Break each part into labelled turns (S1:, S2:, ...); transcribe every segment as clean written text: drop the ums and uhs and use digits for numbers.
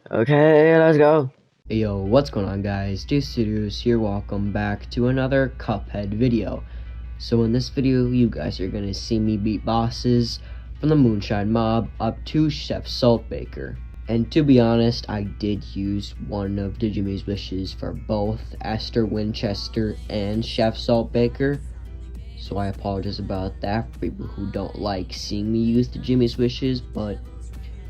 S1: Okay, let's go.
S2: Hey, yo, what's going on, guys? Studios here. Welcome back to another Cuphead video. So in this video, you guys are gonna see me beat bosses from the Moonshine mob up to Chef Saltbaker. And to be honest, I did use one of Digimu's wishes for both Esther Winchester and Chef Saltbaker. So I apologize about that for people who don't like seeing me use Digimu's wishes, but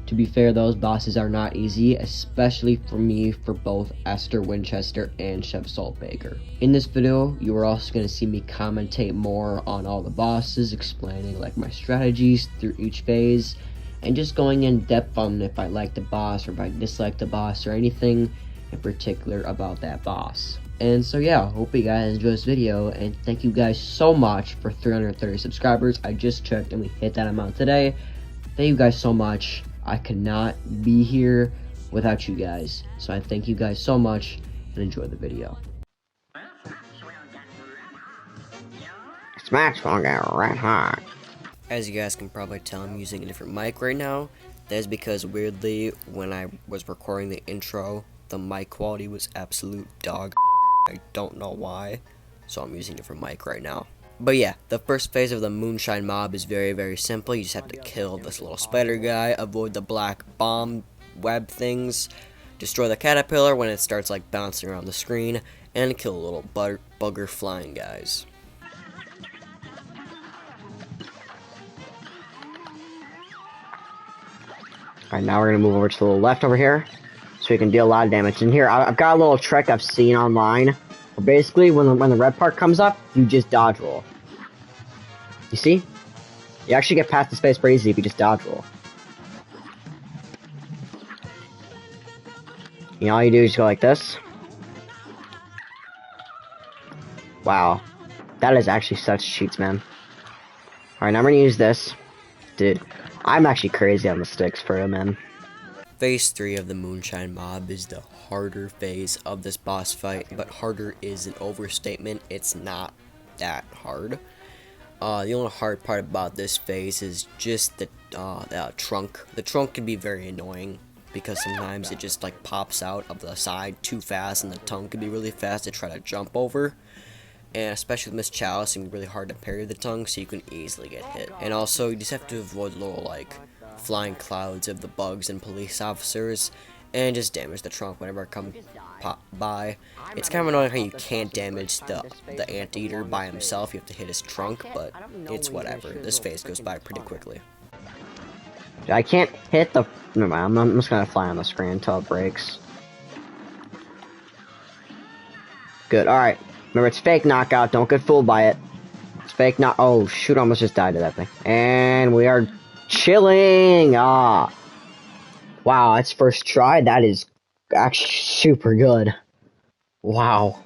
S2: to be fair, those bosses are not easy, especially for me for both Esther Winchester and Chef Saltbaker. In this video, you are also going to see me commentate more on all the bosses, explaining like my strategies through each phase, and just going in depth on if I like the boss or if I dislike the boss or anything in particular about that boss. And so yeah, hope you guys enjoy this video, and thank you guys so much for 330 subscribers. I just checked and we hit that amount today. Thank you guys so much. I could not be here without you guys. So I thank you guys so much and enjoy the video.
S1: Smash will get red hot.
S2: As you guys can probably tell, I'm using a different mic right now. That is because weirdly, when I was recording the intro, the mic quality was absolute dog. I don't know why. So I'm using a different mic right now. But yeah, the first phase of the Moonshine mob is very simple. You just have to kill this little spider guy, avoid the black bomb web things, destroy the caterpillar when it starts like bouncing around the screen, and kill little bugger flying guys.
S1: Alright, now we're gonna move over to the left over here, so we can deal a lot of damage. And here, I've got a little trick I've seen online. Basically, when the red part comes up, you just dodge roll. You see? You actually get past the space pretty easy if you just dodge roll. You know, all you do is go like this. Wow. That is actually such cheats, man. Alright, now I'm gonna use this. Dude, I'm actually crazy on the sticks for him, man.
S2: Phase 3 of the Moonshine mob is the harder phase of this boss fight, but harder is an overstatement. It's not that hard. The only hard part about this phase is just the trunk. The trunk can be very annoying because sometimes it just like pops out of the side too fast, and the tongue can be really fast to try to jump over. And especially with Miss Chalice, it can be really hard to parry the tongue, so you can easily get hit. And also, you just have to avoid little like flying clouds of the bugs and police officers, and just damage the trunk whenever it comes by. It's kind of annoying how you can't damage the anteater by himself. You have to hit his trunk, but it's whatever. This phase goes by pretty quickly.
S1: I can't hit the... Never mind, I'm just gonna fly on the screen until it breaks. Good, alright. Remember, it's fake knockout, don't get fooled by it. It's fake knock... Oh, shoot, I almost just died to that thing. And we are chilling! Ah. Wow, that's first try. That is actually super good. Wow.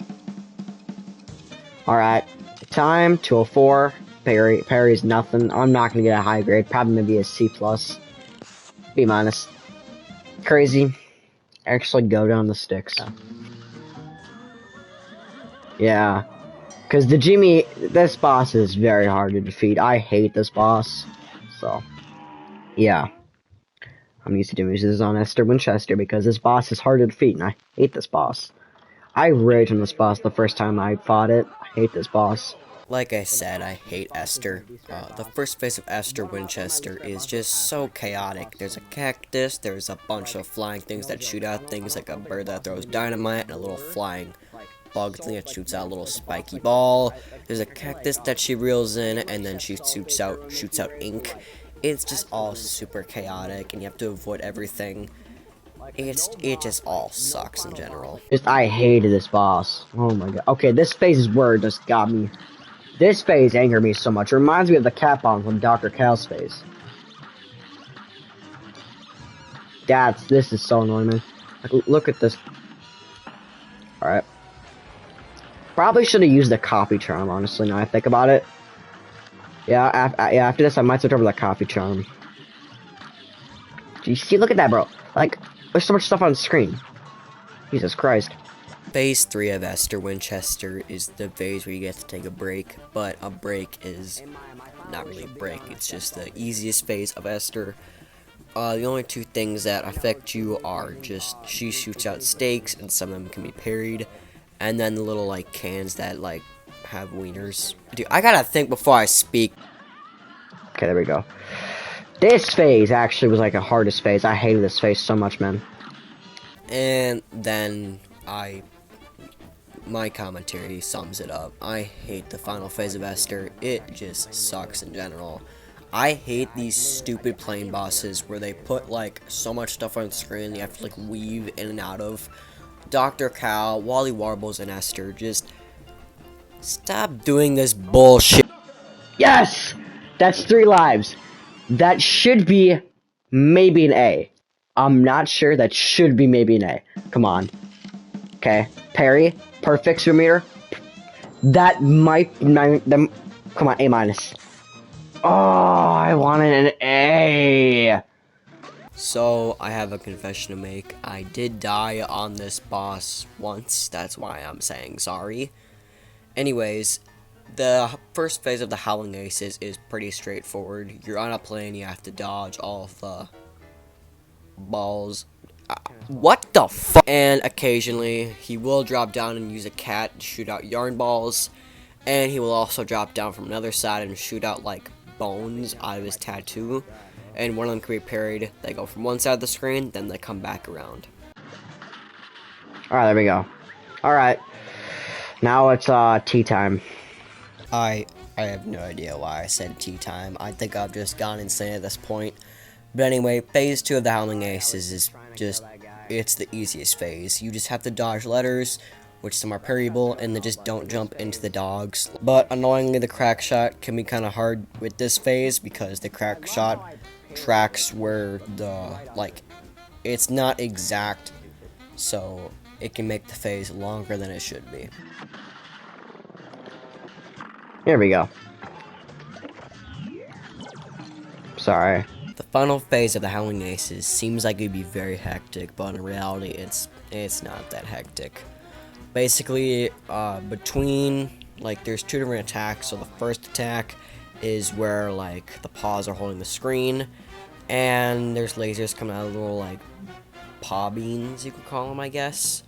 S1: Alright. Time, 204. Parry's nothing. I'm not gonna get a high grade. Probably maybe a C+. B-. Crazy. Actually go down the sticks. Yeah. Because this boss is very hard to defeat. I hate this boss. So, yeah. I'm used to doing this on Esther Winchester because this boss is hard to defeat, and I hate this boss. I raged on this boss the first time I fought it. I hate this boss.
S2: Like I said, I hate Esther. The first phase of Esther Winchester is just so chaotic. There's a cactus, there's a bunch of flying things that shoot out things, like a bird that throws dynamite, and a little flying bug thing that shoots out a little spiky ball. There's a cactus that she reels in, and then she shoots out ink. It's just all super chaotic, and you have to avoid everything. It just all sucks in general.
S1: I hated this boss. Oh my god. Okay, this phase is where it just got me. This phase angered me so much. It reminds me of the cat bomb from Dr. Cal's phase. This is so annoying, man. Like, look at this. Alright. Probably should have used the coffee charm, honestly, now I think about it. Yeah, after this, I might switch over to the coffee charm. Do you see? Look at that, bro. Like, there's so much stuff on the screen. Jesus Christ.
S2: Phase 3 of Esther Winchester is the phase where you get to take a break, but a break is not really a break. It's just the easiest phase of Esther. The only two things that affect you are just she shoots out stakes, and some of them can be parried, and then the little like cans that like have wieners. Dude, I gotta think before I speak.
S1: Okay, there we go. This phase actually was like the hardest phase. I hated this phase so much, man.
S2: And then my commentary sums it up. I hate the final phase of Esther. It just sucks in general. I hate these stupid plane bosses where they put like so much stuff on the screen you have to like weave in and out of. Dr. Cal, Wally Warbles, and Esther, just stop doing this bullshit.
S1: Yes! That's 3 lives. That should be maybe an A. I'm not sure. That should be maybe an A. Come on. Okay. Parry. Perfect swim meter. That might... Come on, A minus. Oh, I wanted an A.
S2: So, I have a confession to make. I did die on this boss once. That's why I'm saying sorry. Anyways, the first phase of the Howling Aces is pretty straightforward. You're on a plane, you have to dodge all of the balls. What the fuck? And occasionally, he will drop down and use a cat to shoot out yarn balls. And he will also drop down from another side and shoot out, like, bones out of his tattoo. And one of them can be parried. They go from one side of the screen, then they come back around.
S1: Alright, there we go. Alright. Now it's, tea time.
S2: I have no idea why I said tea time. I think I've just gone insane at this point. But anyway, phase 2 of the Howling Aces is just, it's the easiest phase. You just have to dodge letters, which some are parryable, and then just don't jump into the dogs. But annoyingly, the crack shot can be kind of hard with this phase because the crack shot tracks where the, like, it's not exact, so it can make the phase longer than it should be.
S1: Here we go. Sorry.
S2: The final phase of the Howling Aces seems like it'd be very hectic, but in reality, it's not that hectic. Basically, between, like, there's 2 different attacks. So the first attack is where, like, the paws are holding the screen, and there's lasers coming out of little, like, paw beans, you could call them, I guess.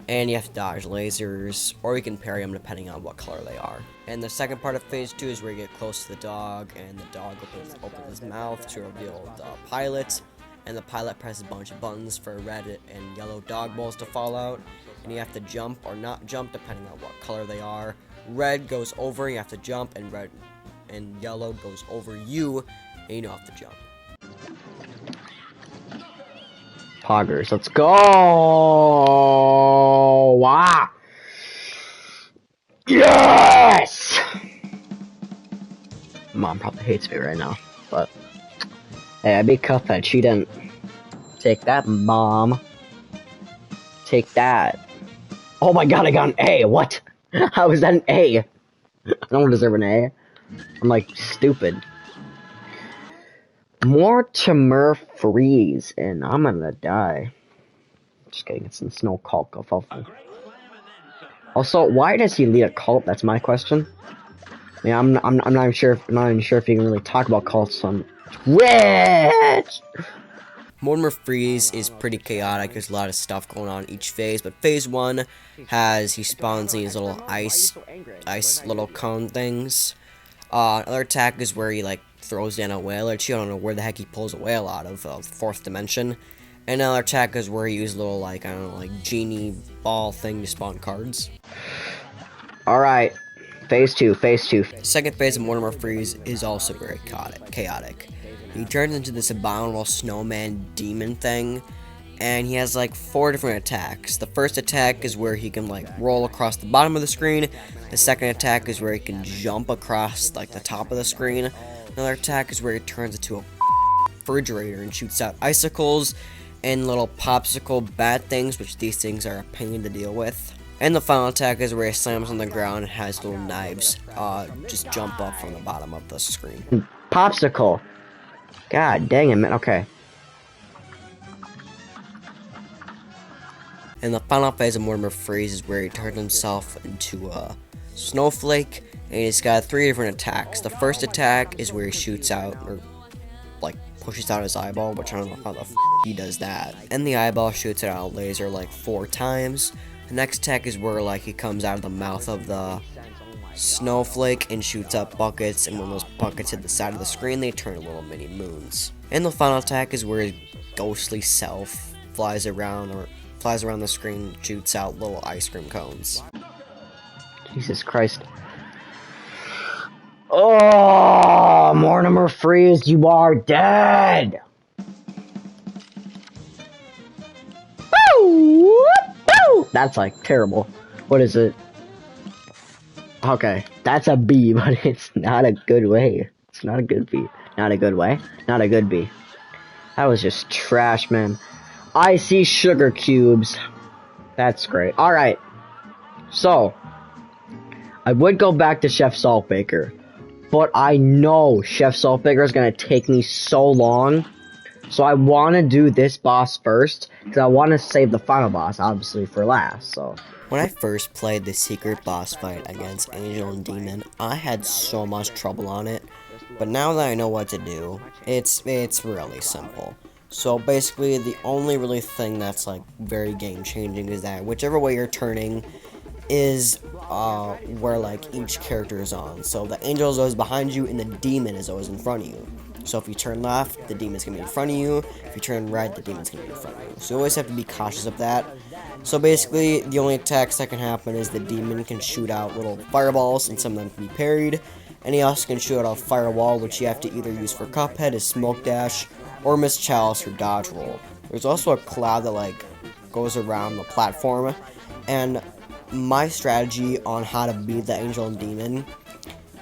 S2: And you have to dodge lasers, or you can parry them depending on what color they are. And the second part of phase 2 is where you get close to the dog, and the dog opens his mouth to reveal the pilot, and the pilot presses a bunch of buttons for red and yellow dog balls to fall out, and you have to jump or not jump depending on what color they are. Red goes over, you have to jump, and red and yellow goes over you, and you don't have to jump.
S1: Poggers, let's go! Wow! Yes! Mom probably hates me right now, but hey, I beat Cuphead. She didn't. Take that, Mom. Take that. Oh my god, I got an A. What? How is that an A? I don't deserve an A. I'm like stupid. Mortimer Freeze, and I'm gonna die. Just kidding, it's in Snow Cult. Go fall. Also, why does he lead a cult? That's my question. I mean, I'm not even sure. I'm not even sure if you can really talk about cults on Twitch.
S2: Mortimer Freeze is pretty chaotic. There's a lot of stuff going on each phase, but phase 1 has he spawns these little ice little cone things. Another attack is where he like throws down a whale, or I don't know where the heck he pulls a whale out of, 4th dimension. And another attack is where he uses little, like, I don't know, like, genie ball thing to spawn cards.
S1: Alright, phase 2.
S2: The second phase of Mortimer Freeze is also very chaotic. He turns into this abominable snowman demon thing, and he has, like, 4 different attacks. The first attack is where he can, like, roll across the bottom of the screen. The second attack is where he can jump across, like, the top of the screen. Another attack is where he turns into a refrigerator and shoots out icicles and little popsicle bat things, which these things are a pain to deal with. And the final attack is where he slams on the ground and has little knives just jump up from the bottom of the screen.
S1: Popsicle. God dang it, man. Okay.
S2: And the final phase of Mortimer Freeze is where he turns himself into a snowflake, and he's got 3 different attacks. The first attack is where he shoots out, or like pushes out his eyeball, which I don't know how the f he does that. And the eyeball shoots it out a laser like 4 times. The next attack is where like he comes out of the mouth of the snowflake and shoots up buckets, and when those buckets hit the side of the screen, they turn little mini moons. And the final attack is where his ghostly self flies around the screen, shoots out little ice cream cones.
S1: Jesus Christ. Oh, Mortimer Freeze, you are dead! Woo! Woo! That's like terrible. What is it? Okay, that's a B, but it's not a good way. It's not a good B. Not a good way. Not a good B. That was just trash, man. I see sugar cubes. That's great. Alright. So, I would go back to Chef Saltbaker, but I know Chef Saltbaker is going to take me so long. So I want to do this boss first, because I want to save the final boss, obviously, for last, so.
S2: When I first played the secret boss fight against Angel and Demon, I had so much trouble on it, but now that I know what to do, it's really simple. So basically, the only really thing that's like very game changing is that whichever way you're turning is where like each character is on. So the Angel is always behind you and the Demon is always in front of you. So if you turn left, the demon's gonna be in front of you. If you turn right, the demon's gonna be in front of you. So you always have to be cautious of that. So basically, the only attacks that can happen is the demon can shoot out little fireballs, and some of them can be parried. And he also can shoot out a firewall, which you have to either use for Cuphead as Smoke Dash, or Miss Chalice for Dodge Roll. There's also a cloud that like goes around the platform, and my strategy on how to beat the Angel and Demon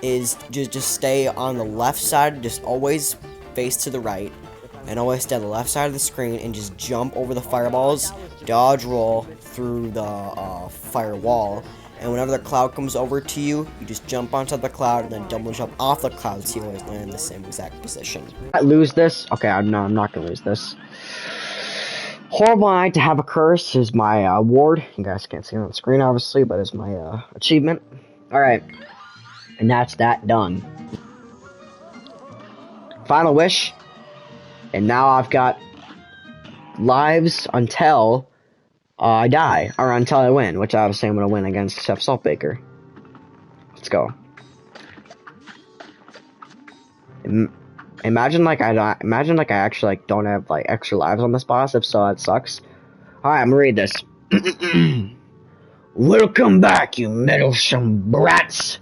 S2: is just stay on the left side, just always face to the right, and always stay on the left side of the screen and just jump over the fireballs, dodge roll through the firewall, and whenever the cloud comes over to you, you just jump onto the cloud and then double jump off the cloud so you always land in the same exact position.
S1: I lose this? Okay, I'm not gonna lose this. Horrible Night to Have a Curse is my award. You guys can't see it on the screen, obviously, but it's my achievement. Alright. And that's that done. Final wish. And now I've got lives until I die. Or until I win. Which obviously I'm going to win against Chef Saltbaker. Let's go. Imagine like I actually like don't have like extra lives on this boss. If so, that sucks. Alright, I'm gonna read this. Welcome back, you meddlesome brats.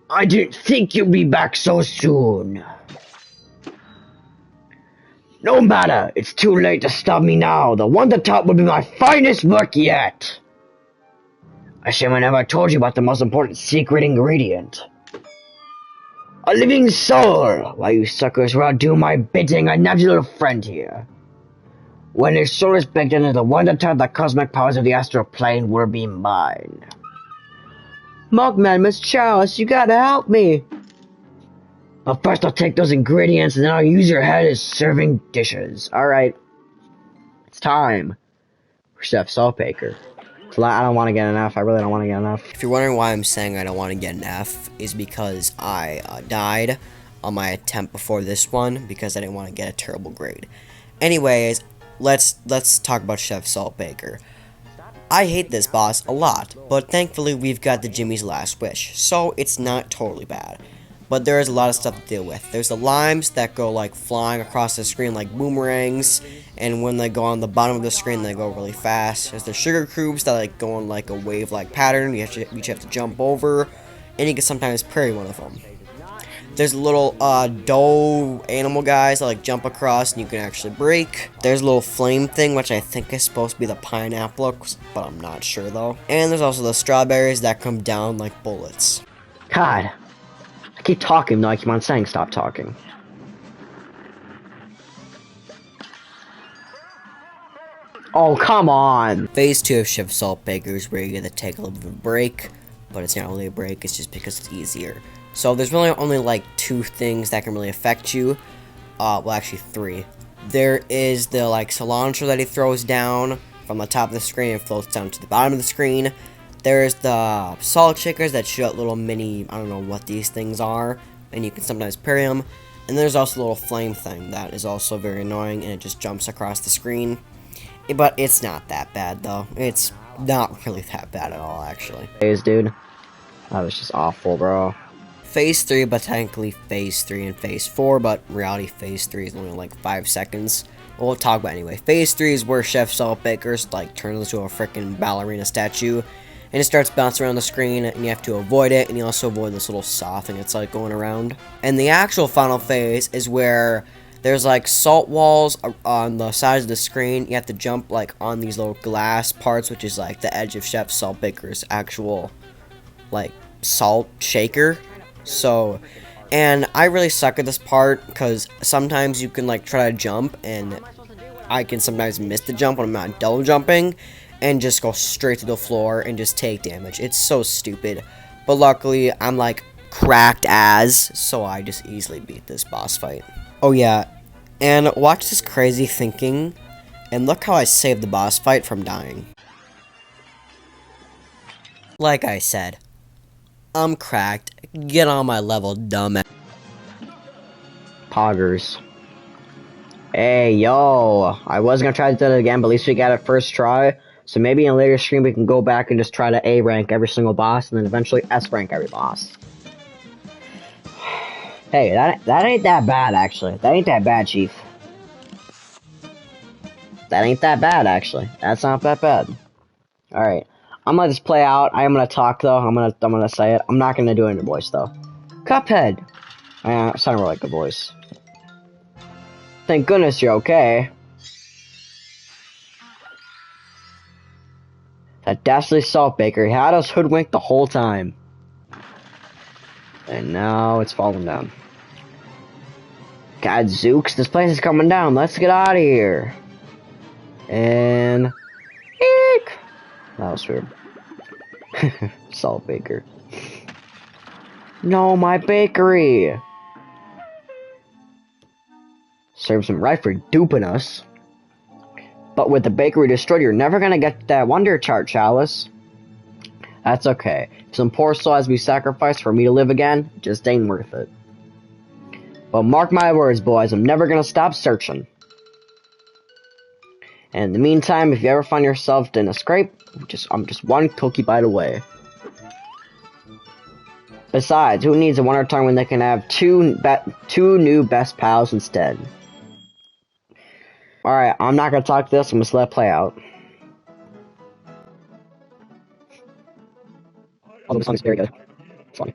S1: I didn't think you'd be back so soon. No matter, it's too late to stop me now. The one at the top will be my finest work yet. I shame I never told you about the most important secret ingredient. A living soul! While you suckers were out doing my bidding, I nabbed your little friend here. When his soul is baked into the one that the cosmic powers of the astral plane will be mine. Mugman, Miss Chalice, you gotta help me! But first I'll take those ingredients and then I'll use your head as serving dishes. Alright. It's time for Chef Saltbaker. I don't want to get an F. I really don't want to get an F.
S2: If you're wondering why I'm saying I don't want to get an F, is because I died on my attempt before this one because I didn't want to get a terrible grade. Anyways, let's talk about Chef Saltbaker. I hate this boss a lot, but thankfully we've got the Jimmy's Last Wish, so it's not totally bad. But there is a lot of stuff to deal with. There's the limes that go like flying across the screen like boomerangs, and when they go on the bottom of the screen, they go really fast. There's the sugar cubes that like go in like a wave-like pattern. You have to jump over, and you can sometimes parry one of them. There's little dough animal guys that like jump across and you can actually break. There's a little flame thing, which I think is supposed to be the pineapple, but I'm not sure though. And there's also the strawberries that come down like bullets.
S1: God. I keep talking though, I keep on saying stop talking. Oh, come on!
S2: Phase 2 of Chef Saltbaker is where you're gonna take a little bit of a break, but it's not really a break, it's just because it's easier. So there's really only like 2 things that can really affect you. Well, actually 3. There is the like cilantro that he throws down from the top of the screen and floats down to the bottom of the screen. There's the salt shakers that shoot out little mini, I don't know what these things are, and you can sometimes parry them. And there's also a little flame thing that is also very annoying, and it just jumps across the screen. But it's not that bad, though. It's not really that bad at all, actually.
S1: Phase, dude. That was just awful, bro.
S2: Phase 3, but technically Phase 3 and Phase 4, but in reality, Phase 3 is only like 5 seconds. We'll talk about it anyway. Phase 3 is where Chef Saltbaker like turns into a freaking ballerina statue, and it starts bouncing around the screen, and you have to avoid it, and you also avoid this little saw thing that's like going around. And the actual final phase is where there's like salt walls on the sides of the screen. You have to jump like on these little glass parts, which is like the edge of Chef Saltbaker's actual like salt shaker. So, and I really suck at this part because sometimes you can like try to jump, and I can sometimes miss the jump when I'm not double jumping, and just go straight to the floor and just take damage. It's so stupid. But luckily, I'm like cracked as, so I just easily beat this boss fight. Oh yeah, and watch this crazy thinking, and look how I saved the boss fight from dying. Like I said, I'm cracked. Get on my level, dumbass.
S1: Poggers. Hey, yo. I was gonna try to do it again, but at least we got it first try. So maybe in a later stream we can go back and just try to A rank every single boss, and then eventually S rank every boss. Hey, that ain't that bad, actually. That ain't that bad, Chief. That ain't that bad, actually. That's not that bad. Alright. I'm gonna just play out. I am gonna talk, though. I'm gonna say it. I'm not gonna do it in a voice, though. Cuphead! It sounded more like a voice. Thank goodness you're okay. That dastardly saltbaker, he had us hoodwinked the whole time. And now it's falling down. God zooks, this place is coming down. Let's get out of here. And eek! That was weird. Saltbaker. No, my bakery! Serves him right for duping us. But with the bakery destroyed, you're never gonna get that wonder chart, Chalice. That's okay. Some poor soul has to be sacrificed for me to live again. It just ain't worth it. But mark my words, boys, I'm never gonna stop searching. And in the meantime, if you ever find yourself in a scrape, I'm just one cookie bite away. Besides, who needs a Wonder Tongue when they can have two new best pals instead? Alright, I'm not gonna talk this, I'm just let it play out. Although the song is very good. It's funny.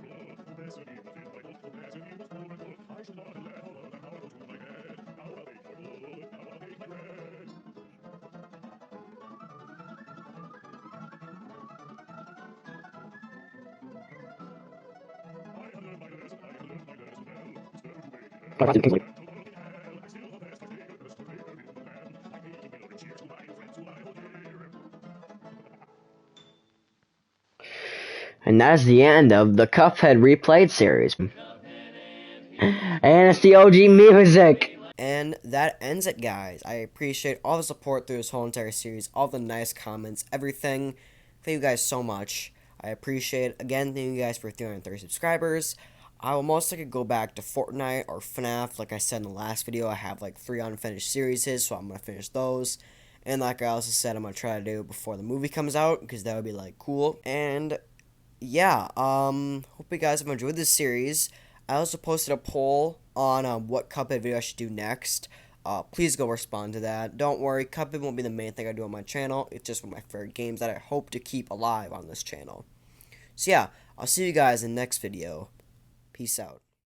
S1: And that's the end of the Cuphead Replayed series. And it's the OG music!
S2: And that ends it, guys. I appreciate all the support through this whole entire series, all the nice comments, everything. Thank you guys so much. I appreciate it. Again, thank you guys for 330 subscribers. I will most likely go back to Fortnite or FNAF. Like I said in the last video, I have like 3 unfinished series, so I'm going to finish those. And like I also said, I'm going to try to do it before the movie comes out, because that would be like cool. And yeah, hope you guys have enjoyed this series. I also posted a poll on what Cuphead video I should do next. Please go respond to that. Don't worry, Cuphead won't be the main thing I do on my channel. It's just one of my favorite games that I hope to keep alive on this channel. So yeah, I'll see you guys in the next video. Peace out.